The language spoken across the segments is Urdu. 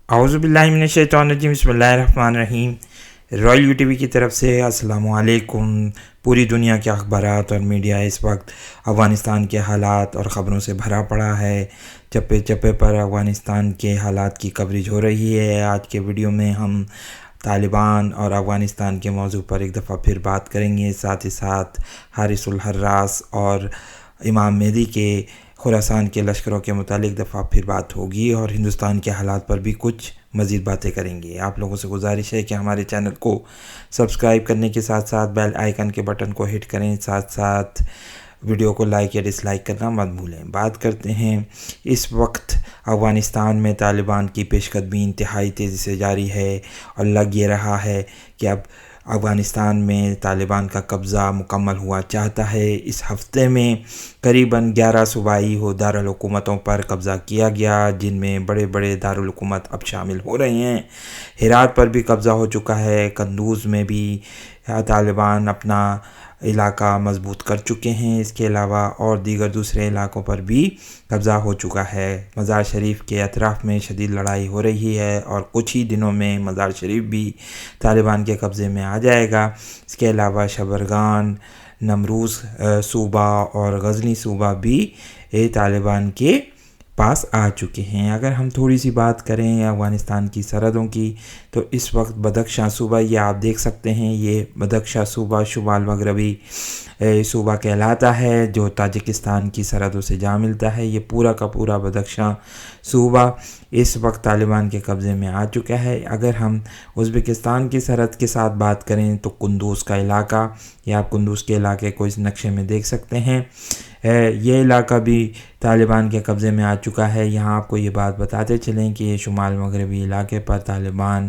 اعوذ باللہ من الشیطان الرجیم، بسم اللہ الرحمن الرحیم۔ رائل یو ٹی وی کی طرف سے السلام علیکم۔ پوری دنیا کے اخبارات اور میڈیا اس وقت افغانستان کے حالات اور خبروں سے بھرا پڑا ہے۔ چپے چپے پر افغانستان کے حالات کی کوریج ہو رہی ہے۔ آج کے ویڈیو میں ہم طالبان اور افغانستان کے موضوع پر ایک دفعہ پھر بات کریں گے، ساتھ ہی ساتھ حارث الحراس اور امام مہدی کے خراسان کے لشکروں کے متعلق دفعہ پھر بات ہوگی، اور ہندوستان کے حالات پر بھی کچھ مزید باتیں کریں گے۔ آپ لوگوں سے گزارش ہے کہ ہمارے چینل کو سبسکرائب کرنے کے ساتھ ساتھ بیل آئیکن کے بٹن کو ہٹ کریں، ساتھ ساتھ ویڈیو کو لائک یا ڈس لائک کرنا مت بھولیں۔ بات کرتے ہیں، اس وقت افغانستان میں طالبان کی پیش قدمی انتہائی تیزی سے جاری ہے، اور لگ یہ رہا ہے کہ اب افغانستان میں طالبان کا قبضہ مکمل ہوا چاہتا ہے۔ اس ہفتے میں قریباً 11 صوبائی دارالحکومتوں پر قبضہ کیا گیا، جن میں بڑے بڑے دارالحکومت اب شامل ہو رہے ہیں۔ ہرات پر بھی قبضہ ہو چکا ہے، قندوز میں بھی طالبان اپنا علاقہ مضبوط کر چکے ہیں۔ اس کے علاوہ اور دیگر دوسرے علاقوں پر بھی قبضہ ہو چکا ہے۔ مزار شریف کے اطراف میں شدید لڑائی ہو رہی ہے، اور کچھ ہی دنوں میں مزار شریف بھی طالبان کے قبضے میں آ جائے گا۔ اس کے علاوہ شبرغان، نمروز صوبہ اور غزنی صوبہ بھی طالبان کے پاس آ چکے ہیں۔ اگر ہم تھوڑی سی بات کریں افغانستان کی سرحدوں کی، تو اس وقت بدخشاں صوبہ، یہ آپ دیکھ سکتے ہیں، یہ بدخشاں صوبہ شمال مغربی صوبہ کہلاتا ہے، جو تاجکستان کی سرحدوں سے جا ملتا ہے۔ یہ پورا کا پورا بدخشاں صوبہ اس وقت طالبان کے قبضے میں آ چکا ہے۔ اگر ہم ازبکستان کی سرحد کے ساتھ بات کریں تو قندوز کا علاقہ، یا آپ قندوز کے علاقے کو اس نقشے میں دیکھ سکتے ہیں، یہ علاقہ بھی طالبان کے قبضے میں آ چکا ہے۔ یہاں آپ کو یہ بات بتاتے چلیں کہ یہ شمال مغربی علاقے پر طالبان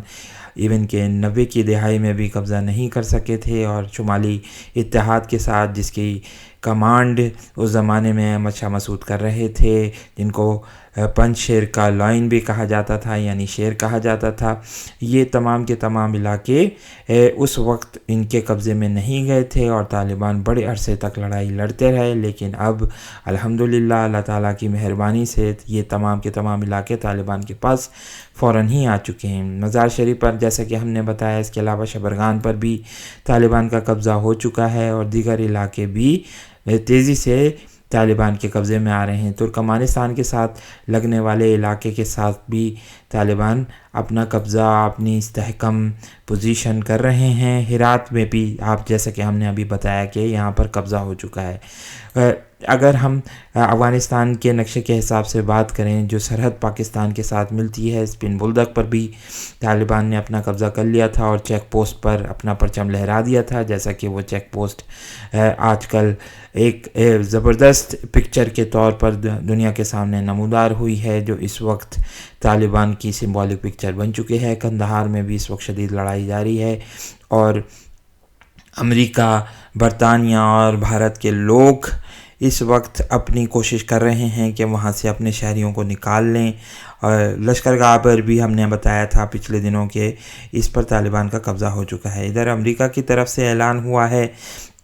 ایون کہ 90 کی دہائی میں بھی قبضہ نہیں کر سکے تھے، اور شمالی اتحاد کے ساتھ، جس کی کمانڈ اس زمانے میں احمد شاہ مسعود کر رہے تھے، جن کو پنج شیر کا لائن بھی کہا جاتا تھا، یعنی شیر کہا جاتا تھا، یہ تمام کے تمام علاقے اس وقت ان کے قبضے میں نہیں گئے تھے، اور طالبان بڑے عرصے تک لڑائی لڑتے رہے۔ لیکن اب الحمدللہ اللہ تعالیٰ کی مہربانی سے یہ تمام کے تمام علاقے طالبان کے پاس فوراً ہی آ چکے ہیں۔ مزار شریف پر جیسا کہ ہم نے بتایا، اس کے علاوہ شبرغان پر بھی طالبان کا قبضہ ہو چکا ہے، اور دیگر علاقے بھی تیزی سے طالبان کے قبضے میں آ رہے ہیں۔ ترکمانستان کے ساتھ لگنے والے علاقے کے ساتھ بھی طالبان اپنا قبضہ، اپنی استحکام پوزیشن کر رہے ہیں۔ ہرات میں بھی آپ جیسا کہ ہم نے ابھی بتایا کہ یہاں پر قبضہ ہو چکا ہے۔ اگر ہم افغانستان کے نقشے کے حساب سے بات کریں، جو سرحد پاکستان کے ساتھ ملتی ہے، اسپن بولدک پر بھی طالبان نے اپنا قبضہ کر لیا تھا، اور چیک پوسٹ پر اپنا پرچم لہرا دیا تھا، جیسا کہ وہ چیک پوسٹ آج کل ایک زبردست پکچر کے طور پر دنیا کے سامنے نمودار ہوئی ہے، جو اس وقت طالبان کی سمبولک پکچر بن چکے ہے۔ قندھار میں بھی اس وقت شدید لڑائی جاری ہے، اور امریکہ، برطانیہ اور بھارت کے لوگ اس وقت اپنی کوشش کر رہے ہیں کہ وہاں سے اپنے شہریوں کو نکال لیں، اور لشکرگاہ پر بھی ہم نے بتایا تھا پچھلے دنوں کے اس پر طالبان کا قبضہ ہو چکا ہے۔ ادھر امریکہ کی طرف سے اعلان ہوا ہے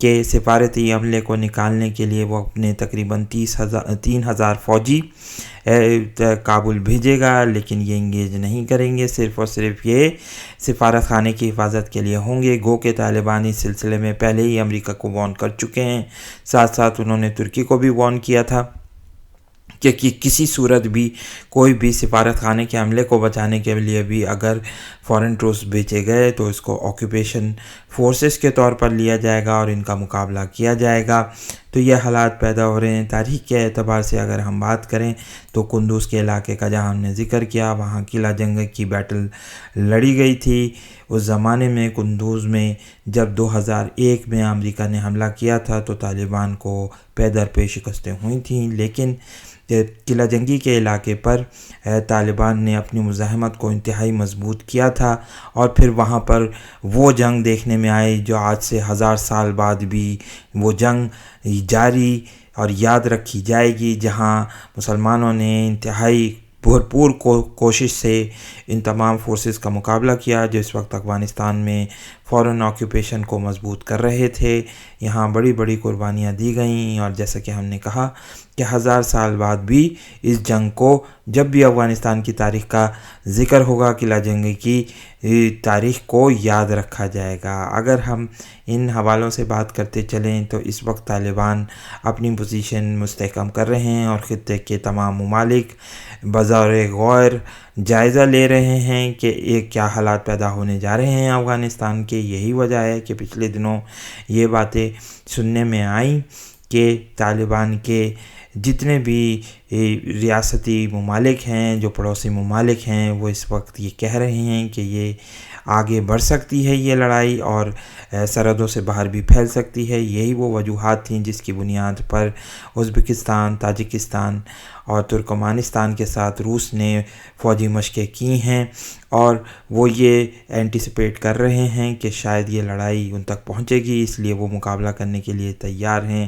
کہ سفارتی عملے کو نکالنے کے لیے وہ اپنے تقریباً 3,000 فوجی کابل بھیجے گا، لیکن یہ انگیج نہیں کریں گے، صرف اور صرف یہ سفارت خانے کی حفاظت کے لیے ہوں گے۔ گو کہ طالبان اس سلسلے میں پہلے ہی امریکہ کو وارن کر چکے ہیں، ساتھ ساتھ انہوں نے ترکی کو بھی وارن کیا تھا کہ کسی صورت بھی کوئی بھی سفارت خانے کے عملے کو بچانے کے لیے بھی اگر فورن ٹروپس بھیجے گئے تو اس کو آکوپیشن فورسز کے طور پر لیا جائے گا، اور ان کا مقابلہ کیا جائے گا۔ تو یہ حالات پیدا ہو رہے ہیں۔ تاریخ کے اعتبار سے اگر ہم بات کریں تو قندوز کے علاقے کا جہاں ہم نے ذکر کیا، وہاں قلعہ جنگ کی بیٹل لڑی گئی تھی۔ اس زمانے میں قندوز میں جب 2001 میں امریکہ نے حملہ کیا تھا تو طالبان کو پے در پے شکستیں ہوئی تھیں، لیکن قلعہ جنگی کے علاقے پر طالبان نے اپنی مزاحمت کو انتہائی مضبوط کیا تھا، اور پھر وہاں پر وہ جنگ دیکھنے میں آئی جو آج سے 1000 سال بعد بھی وہ جنگ جاری اور یاد رکھی جائے گی، جہاں مسلمانوں نے انتہائی بھرپور کوشش سے ان تمام فورسز کا مقابلہ کیا جو اس وقت افغانستان میں فورن آکوپیشن کو مضبوط کر رہے تھے۔ یہاں بڑی بڑی قربانیاں دی گئیں، اور جیسا کہ ہم نے کہا کہ 1000 سال بعد بھی اس جنگ کو جب بھی افغانستان کی تاریخ کا ذکر ہوگا قلعہ جنگی کی تاریخ کو یاد رکھا جائے گا۔ اگر ہم ان حوالوں سے بات کرتے چلیں تو اس وقت طالبان اپنی پوزیشن مستحکم کر رہے ہیں اور خطے کے تمام ممالک بظاہر غور جائزہ لے رہے ہیں کہ ایک کیا حالات پیدا ہونے جا رہے ہیں افغانستان کے۔ یہی وجہ ہے کہ پچھلے دنوں یہ باتیں سننے میں آئیں کہ طالبان کے جتنے بھی ریاستی ممالک ہیں، جو پڑوسی ممالک ہیں، وہ اس وقت یہ کہہ رہے ہیں کہ یہ آگے بڑھ سکتی ہے یہ لڑائی اور سرحدوں سے باہر بھی پھیل سکتی ہے۔ یہی وہ وجوہات تھیں جس کی بنیاد پر ازبکستان، تاجکستان اور ترکمانستان کے ساتھ روس نے فوجی مشقیں کی ہیں، اور وہ یہ اینٹیسپیٹ کر رہے ہیں کہ شاید یہ لڑائی ان تک پہنچے گی، اس لیے وہ مقابلہ کرنے کے لیے تیار ہیں۔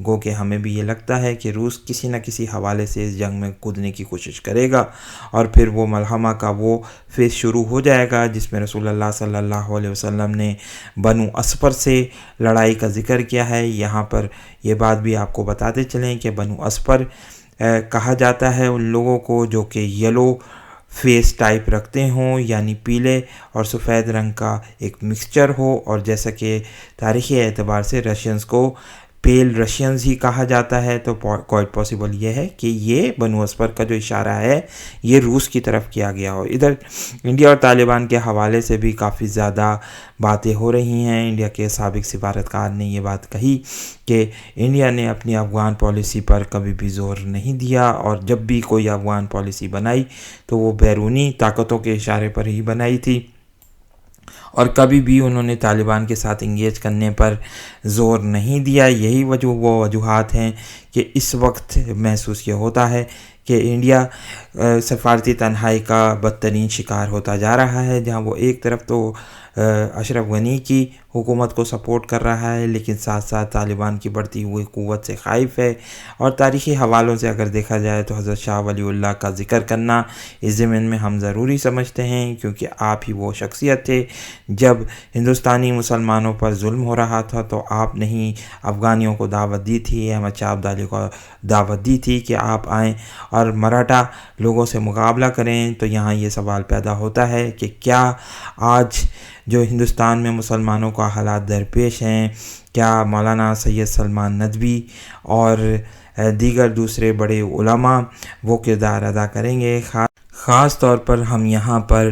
گو کہ ہمیں بھی یہ لگتا ہے کہ روس کسی نہ کسی حوالے سے اس جنگ میں کودنے کی کوشش کرے گا، اور پھر وہ ملحمہ کا وہ فیز شروع ہو جائے گا جس میں رسول اللہ صلی اللہ علیہ وسلم نے بنو اسفر سے لڑائی کا ذکر کیا ہے۔ یہاں پر یہ بات بھی آپ کو بتاتے چلیں کہ بنو اسفر کہا جاتا ہے ان لوگوں کو جو کہ یلو فیس ٹائپ رکھتے ہوں، یعنی پیلے اور سفید رنگ کا ایک مکسچر ہو، اور جیسا کہ تاریخی اعتبار سے رشینز کو پیل رشینز ہی کہا جاتا ہے، تو کوائٹ پاسبل یہ ہے کہ یہ بنو اسفر کا جو اشارہ ہے یہ روس کی طرف کیا گیا ہو۔ ادھر انڈیا اور طالبان کے حوالے سے بھی کافی زیادہ باتیں ہو رہی ہیں۔ انڈیا کے سابق سفارتکار نے یہ بات کہی کہ انڈیا نے اپنی افغان پالیسی پر کبھی بھی زور نہیں دیا، اور جب بھی کوئی افغان پالیسی بنائی تو وہ بیرونی طاقتوں کے اشارے پر ہی بنائی تھی، اور کبھی بھی انہوں نے طالبان کے ساتھ انگیج کرنے پر زور نہیں دیا۔ یہی وہ وجوہات ہیں کہ اس وقت محسوس یہ ہوتا ہے کہ انڈیا سفارتی تنہائی کا بدترین شکار ہوتا جا رہا ہے، جہاں وہ ایک طرف تو اشرف غنی کی حکومت کو سپورٹ کر رہا ہے، لیکن ساتھ ساتھ طالبان کی بڑھتی ہوئی قوت سے خائف ہے۔ اور تاریخی حوالوں سے اگر دیکھا جائے تو حضرت شاہ ولی اللہ کا ذکر کرنا اس ضمن میں ہم ضروری سمجھتے ہیں، کیونکہ آپ ہی وہ شخصیت تھے جب ہندوستانی مسلمانوں پر ظلم ہو رہا تھا تو آپ نے ہی افغانیوں کو دعوت دی تھی، احمد شاہ ابدالی کو دعوت دی تھی کہ آپ آئیں اور مراٹھا لوگوں سے مقابلہ کریں۔ تو یہاں یہ سوال پیدا ہوتا ہے کہ کیا آج جو ہندوستان میں مسلمانوں کا حالات درپیش ہیں، کیا مولانا سید سلمان ندوی اور دیگر دوسرے بڑے علماء وہ کردار ادا کریں گے؟ خاص طور پر ہم یہاں پر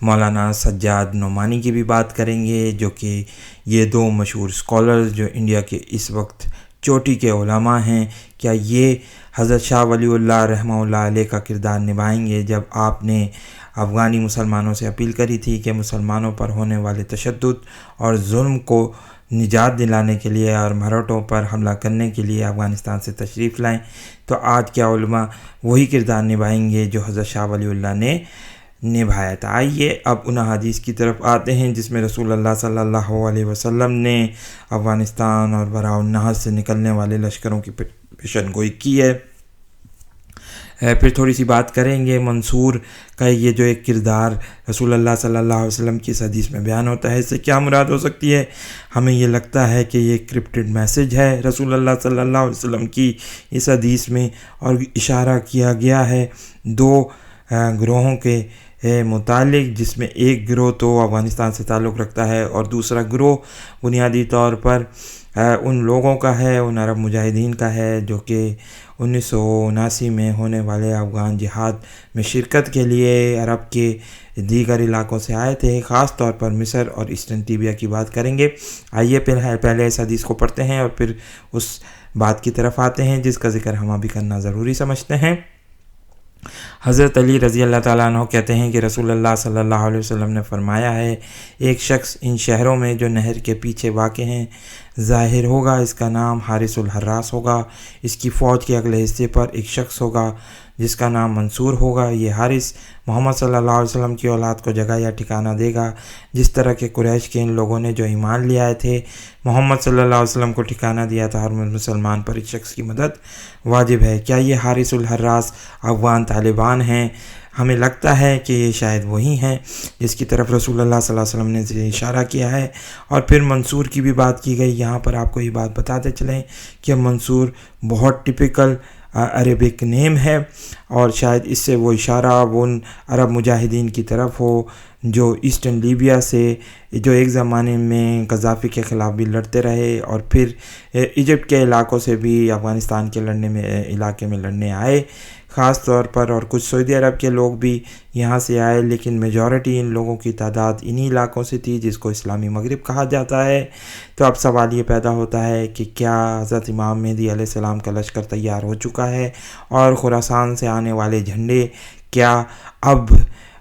مولانا سجاد نعمانی کی بھی بات کریں گے، جو کہ یہ دو مشہور اسکالرز جو انڈیا کے اس وقت چوٹی کے علماء ہیں۔ کیا یہ حضرت شاہ ولی اللہ رحمہ اللہ علیہ کا کردار نبھائیں گے جب آپ نے افغانی مسلمانوں سے اپیل کری تھی کہ مسلمانوں پر ہونے والے تشدد اور ظلم کو نجات دلانے کے لیے اور مراٹھوں پر حملہ کرنے کے لیے افغانستان سے تشریف لائیں؟ تو آج کیا علماء وہی کردار نبھائیں گے جو حضرت شاہ ولی اللہ نے نبھایا تھا؟ آئیے اب ان حدیث کی طرف آتے ہیں جس میں رسول اللہ صلی اللہ علیہ وسلم نے افغانستان اور براء النہر سے نکلنے والے لشکروں کی پیشن گوئی کی ہے۔ پھر تھوڑی سی بات کریں گے منصور کا یہ جو ایک کردار رسول اللہ صلی اللہ علیہ وسلم کی اس حدیث میں بیان ہوتا ہے، اس سے کیا مراد ہو سکتی ہے؟ ہمیں یہ لگتا ہے کہ یہ کرپٹڈ میسج ہے رسول اللہ صلی اللہ علیہ وسلم کی اس حدیث میں، اور اشارہ کیا گیا ہے دو گروہوں کے متعلق، جس میں ایک گروہ تو افغانستان سے تعلق رکھتا ہے اور دوسرا گروہ بنیادی طور پر ان لوگوں کا ہے، ان عرب مجاہدین کا ہے جو کہ 1979 میں ہونے والے افغان جہاد میں شرکت کے لیے عرب کے دیگر علاقوں سے آئے تھے، خاص طور پر مصر اور ایسٹرن لیبیا کی بات کریں گے۔ آئیے پہلے اس حدیث کو پڑھتے ہیں اور پھر اس بات کی طرف آتے ہیں جس کا ذکر ہم ابھی کرنا ضروری سمجھتے ہیں۔ حضرت علی رضی اللہ تعالیٰ عنہ کہتے ہیں کہ رسول اللہ صلی اللہ علیہ وسلم نے فرمایا ہے، ایک شخص ان شہروں میں جو نہر کے پیچھے واقع ہیں ظاہر ہوگا، اس کا نام حارث الحراس ہوگا، اس کی فوج کے اگلے حصے پر ایک شخص ہوگا جس کا نام منصور ہوگا۔ یہ حارث محمد صلی اللہ علیہ وسلم کی اولاد کو جگہ یا ٹھکانہ دے گا، جس طرح کہ قریش کے ان لوگوں نے جو ایمان لے آئے تھے محمد صلی اللہ علیہ وسلم کو ٹھکانہ دیا تھا، اور مسلمان پر اس شخص کی مدد واجب ہے۔ کیا یہ حارث الحراس افغان طالبان ہیں؟ ہمیں لگتا ہے کہ یہ شاید وہی ہیں جس کی طرف رسول اللہ صلی اللہ علیہ وسلم نے اشارہ کیا ہے۔ اور پھر منصور کی بھی بات کی گئی۔ یہاں پر آپ کو یہ بات بتاتے چلیں کہ منصور بہت ٹپیکل عربک نیم ہے، اور شاید اس سے وہ اشارہ وہ ان عرب مجاہدین کی طرف ہو جو ایسٹرن لیبیا سے، جو ایک زمانے میں قذافی کے خلاف بھی لڑتے رہے اور پھر ایجپٹ کے علاقوں سے بھی افغانستان کے علاقے میں لڑنے آئے خاص طور پر، اور کچھ سعودی عرب کے لوگ بھی یہاں سے آئے، لیکن میجورٹی ان لوگوں کی تعداد انہی علاقوں سے تھی جس کو اسلامی مغرب کہا جاتا ہے۔ تو اب سوال یہ پیدا ہوتا ہے کہ کیا حضرت امام مہدی علیہ السلام کا لشکر تیار ہو چکا ہے، اور خراسان سے آنے والے جھنڈے کیا اب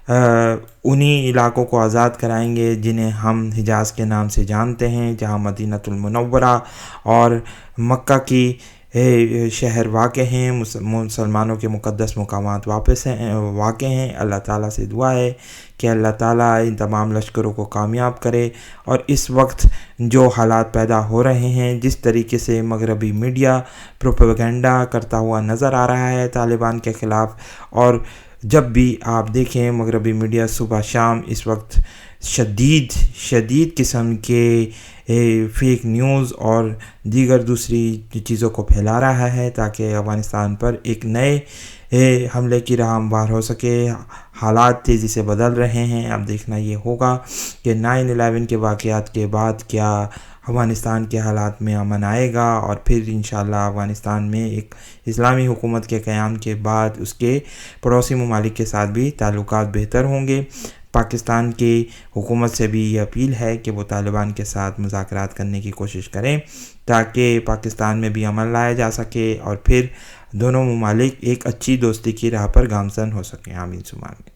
انہی علاقوں کو آزاد کرائیں گے جنہیں ہم حجاز کے نام سے جانتے ہیں، جہاں مدینۃ المنورہ اور مکہ کی شہر واقع ہیں، مسلمانوں کے مقدس مقامات واقع ہیں۔ اللہ تعالیٰ سے دعا ہے کہ اللہ تعالیٰ ان تمام لشکروں کو کامیاب کرے، اور اس وقت جو حالات پیدا ہو رہے ہیں، جس طریقے سے مغربی میڈیا پروپیگنڈا کرتا ہوا نظر آ رہا ہے طالبان کے خلاف، اور جب بھی آپ دیکھیں مغربی میڈیا صبح شام اس وقت شدید قسم کے فیک نیوز اور دیگر دوسری چیزوں کو پھیلا رہا ہے تاکہ افغانستان پر ایک نئے حملے کی راہ ہموار ہو سکے۔ حالات تیزی سے بدل رہے ہیں، اب دیکھنا یہ ہوگا کہ 9/11 کے واقعات کے بعد کیا افغانستان کے حالات میں امن آئے گا، اور پھر انشاءاللہ افغانستان میں ایک اسلامی حکومت کے قیام کے بعد اس کے پڑوسی ممالک کے ساتھ بھی تعلقات بہتر ہوں گے۔ پاکستان کی حکومت سے بھی یہ اپیل ہے کہ وہ طالبان کے ساتھ مذاکرات کرنے کی کوشش کریں تاکہ پاکستان میں بھی امن لایا جا سکے، اور پھر دونوں ممالک ایک اچھی دوستی کی راہ پر گامزن ہو سکیں۔ آمین ثم آمین۔